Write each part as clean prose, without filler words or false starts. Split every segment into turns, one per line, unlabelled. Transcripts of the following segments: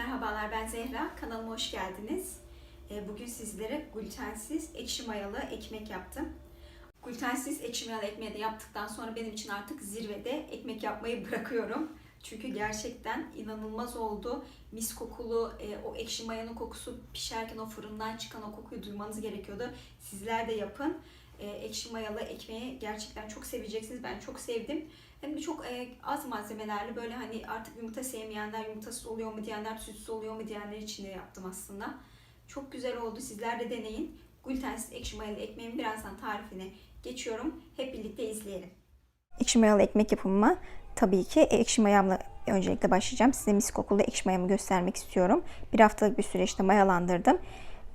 Merhabalar, ben Zehra. Kanalıma hoş geldiniz. Bugün sizlere glutensiz ekşi mayalı ekmek yaptım. Glutensiz ekşi mayalı ekmeği de yaptıktan sonra benim için artık zirvede ekmek yapmayı bırakıyorum. Çünkü gerçekten inanılmaz oldu. Mis kokulu, o ekşi mayanın kokusu pişerken o fırından çıkan o kokuyu duymanız gerekiyordu. Sizler de yapın. Ekşi mayalı ekmeği gerçekten çok seveceksiniz. Ben çok sevdim. Hem de çok az malzemelerle böyle hani artık yumurta sevmeyenler, yumurtasız oluyor mu diyenler, sütsüz oluyor mu diyenler için de yaptım aslında. Çok güzel oldu. Sizler de deneyin. Glutensiz ekşi mayalı ekmeğin birazdan tarifine geçiyorum. Hep birlikte izleyelim. Ekşi mayalı ekmek yapımıma tabii ki ekşi mayamla öncelikle başlayacağım. Size mis kokulu ekşi mayamı göstermek istiyorum. Bir haftalık bir süreçte mayalandırdım.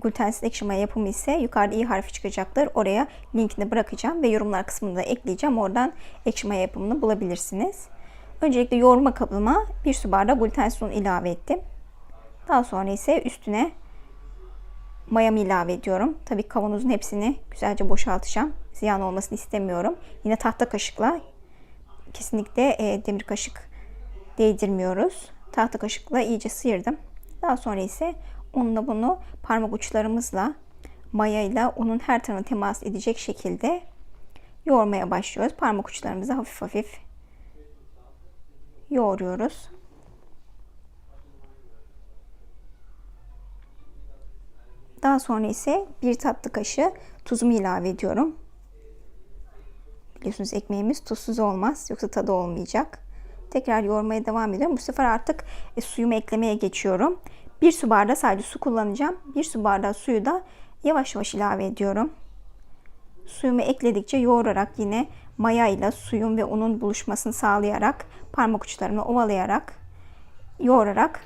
Glutensiz ekşi maya yapımı ise yukarıda i harfi çıkacaktır. Oraya linkini bırakacağım ve yorumlar kısmında ekleyeceğim. Oradan ekşi maya yapımını bulabilirsiniz. Öncelikle yoğurma kabıma 1 su bardağı glutensiz un ilave ettim. Daha sonra ise üstüne mayamı ilave ediyorum. Tabii kavanozun hepsini güzelce boşaltacağım. Ziyan olmasını istemiyorum. Yine tahta kaşıkla, kesinlikle demir kaşık değdirmiyoruz. Tahta kaşıkla iyice sıyırdım. Daha sonra ise unla bunu parmak uçlarımızla mayayla unun her tarafına temas edecek şekilde yoğurmaya başlıyoruz. Parmak uçlarımızı hafif hafif yoğuruyoruz. Daha sonra ise 1 tatlı kaşığı tuzumu ilave ediyorum. Biliyorsunuz ekmeğimiz tuzsuz olmaz, yoksa tadı olmayacak. Tekrar yoğurmaya devam ediyorum. Bu sefer artık suyumu eklemeye geçiyorum. 1 su bardağı sadece su kullanacağım. 1 su bardağı suyu da yavaş yavaş ilave ediyorum. Suyumu ekledikçe yoğurarak, yine maya ile suyun ve unun buluşmasını sağlayarak, parmak uçlarımla ovalayarak, yoğurarak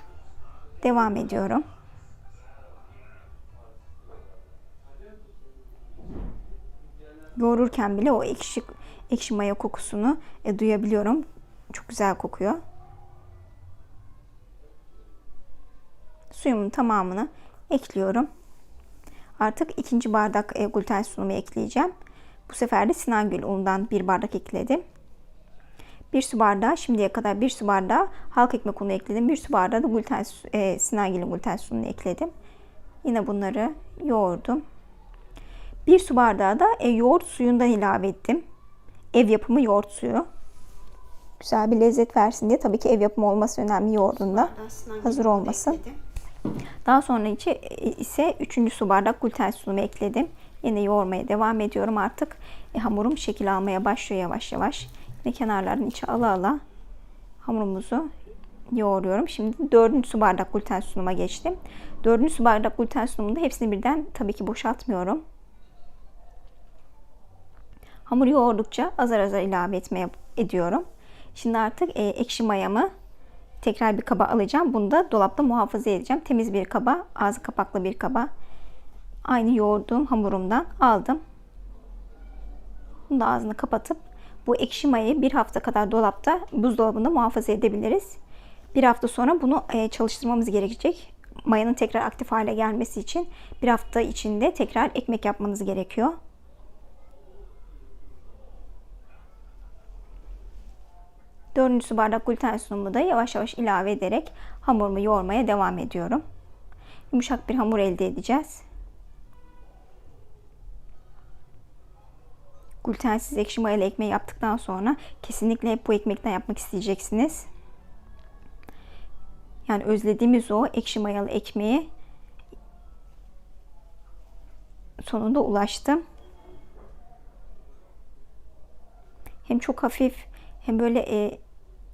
devam ediyorum. Yoğururken bile o ekşi maya kokusunu duyabiliyorum. Çok güzel kokuyor. Suyumun tamamını ekliyorum. Artık 2. bardak glutensiz unumu ekleyeceğim. Bu sefer de Sinangil unundan 1 bardak ekledim. 1 su bardağı, şimdiye kadar 1 su bardağı halk ekmek unu ekledim. 1 su bardağı da Sinangil'in glutensiz ununu ekledim. Yine bunları yoğurdum. 1 su bardağı da yoğurt suyundan ilave ettim. Ev yapımı yoğurt suyu. Güzel bir lezzet versin diye. Tabii ki ev yapımı olması önemli, yoğurdunda hazır olmasın. Daha sonra ise 3. su bardak glutensiz unumu ekledim. Yine yoğurmaya devam ediyorum artık. Hamurum şekil almaya başlıyor yavaş yavaş. Yine kenarlarını içe ala hamurumuzu yoğuruyorum. Şimdi 4. su bardak glutensiz unuma geçtim. 4. su bardak glutensiz unumu da hepsini birden tabii ki boşaltmıyorum. Hamuru yoğurdukça azar azar ilave ediyorum. Şimdi artık ekşi mayamı tekrar bir kaba alacağım. Bunu da dolapta muhafaza edeceğim. Temiz bir kaba, ağzı kapaklı bir kaba. Aynı yoğurduğum hamurumdan aldım. Bunu da ağzını kapatıp bu ekşi mayayı 1 hafta kadar dolapta, buzdolabında muhafaza edebiliriz. 1 hafta sonra bunu çalıştırmamız gerekecek. Mayanın tekrar aktif hale gelmesi için 1 hafta içinde tekrar ekmek yapmanız gerekiyor. Dördüncü su bardak glutensiz unumu da yavaş yavaş ilave ederek hamurumu yoğurmaya devam ediyorum. Yumuşak bir hamur elde edeceğiz. Glutensiz ekşi mayalı ekmeği yaptıktan sonra kesinlikle hep bu ekmekten yapmak isteyeceksiniz. Yani özlediğimiz o ekşi mayalı ekmeği sonunda ulaştım. Hem çok hafif, hem böyle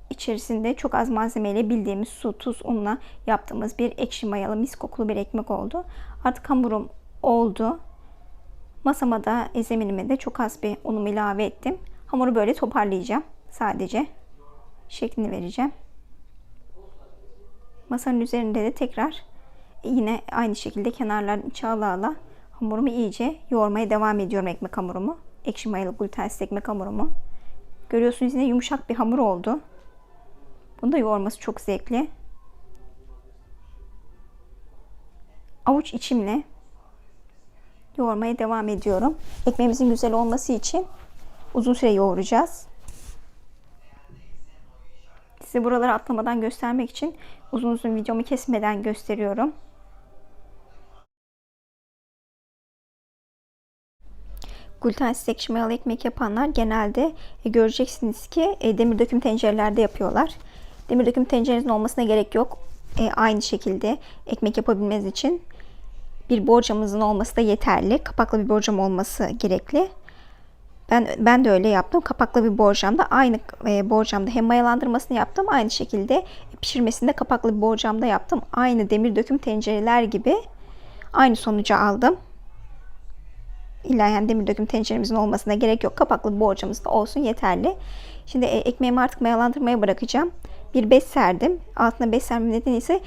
içerisinde çok az malzemeyle bildiğimiz su, tuz, unla yaptığımız bir ekşi mayalı mis kokulu bir ekmek oldu. Artık hamurum oldu. Masama da zeminime de çok az bir unumu ilave ettim. Hamuru böyle toparlayacağım. Sadece şeklini vereceğim. Masanın üzerinde de tekrar yine aynı şekilde kenarlarını içe ala hamurumu iyice yoğurmaya devam ediyorum, ekmek hamurumu. Ekşi mayalı glutensiz ekmek hamurumu. Görüyorsunuz yine yumuşak bir hamur oldu. Bunu da yoğurması çok zevkli. Avuç içimle yoğurmaya devam ediyorum. Ekmeğimizin güzel olması için uzun süre yoğuracağız. Size buraları atlamadan göstermek için uzun uzun videomu kesmeden gösteriyorum. Glutensiz ekşi mayalı ekmek yapanlar genelde göreceksiniz ki demir döküm tencerelerde yapıyorlar. Demir döküm tencerenizin olmasına gerek yok. Aynı şekilde ekmek yapabilmeniz için bir borcamınızın olması da yeterli. Kapaklı bir borcam olması gerekli. Ben de öyle yaptım. Kapaklı bir borcamda, aynı borcamda hem mayalandırmasını yaptım, aynı şekilde pişirmesini de kapaklı bir borcamda yaptım. Aynı demir döküm tencereler gibi aynı sonucu aldım. İlla yani demir döküm tenceremizin olmasına gerek yok. Kapaklı bir borcamız da olsun yeterli. Şimdi ekmeğimi artık mayalandırmaya bırakacağım. Bir bez serdim. Altına bez sermem nedeni ise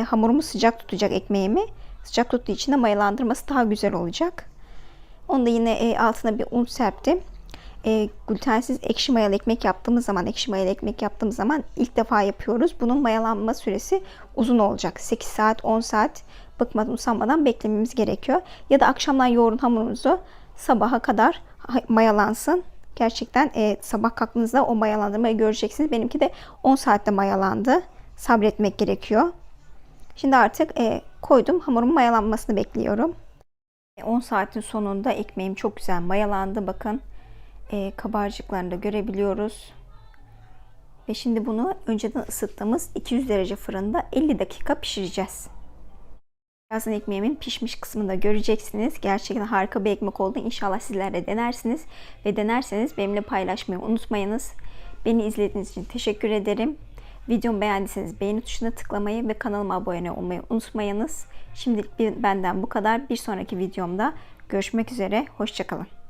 hamurumu sıcak tutacak ekmeğimi. Sıcak tuttuğu için de mayalandırması daha güzel olacak. Onu da yine altına bir un serptim. Glutensiz ekşi mayalı ekmek yaptığımız zaman ilk defa yapıyoruz. Bunun mayalanma süresi uzun olacak. 8 saat 10 saat bıkmadan usanmadan beklememiz gerekiyor. Ya da akşamdan yoğurun hamurunuzu, sabaha kadar mayalansın. Gerçekten sabah kalktığınızda o mayalandırmayı göreceksiniz. Benimki de 10 saatte mayalandı. Sabretmek gerekiyor. Şimdi artık koydum, hamurumun mayalanmasını bekliyorum. 10 saatin sonunda ekmeğim çok güzel mayalandı. Bakın kabarcıklarını da görebiliyoruz. Ve şimdi bunu önceden ısıttığımız 200 derece fırında 50 dakika pişireceğiz. Birazdan ekmeğimin pişmiş kısmını da göreceksiniz. Gerçekten harika bir ekmek oldu. İnşallah sizler de denersiniz. Ve denerseniz benimle paylaşmayı unutmayınız. Beni izlediğiniz için teşekkür ederim. Videomu beğendiyseniz beğeni tuşuna tıklamayı ve kanalıma abone olmayı unutmayınız. Şimdilik benden bu kadar. Bir sonraki videomda görüşmek üzere. Hoşça kalın.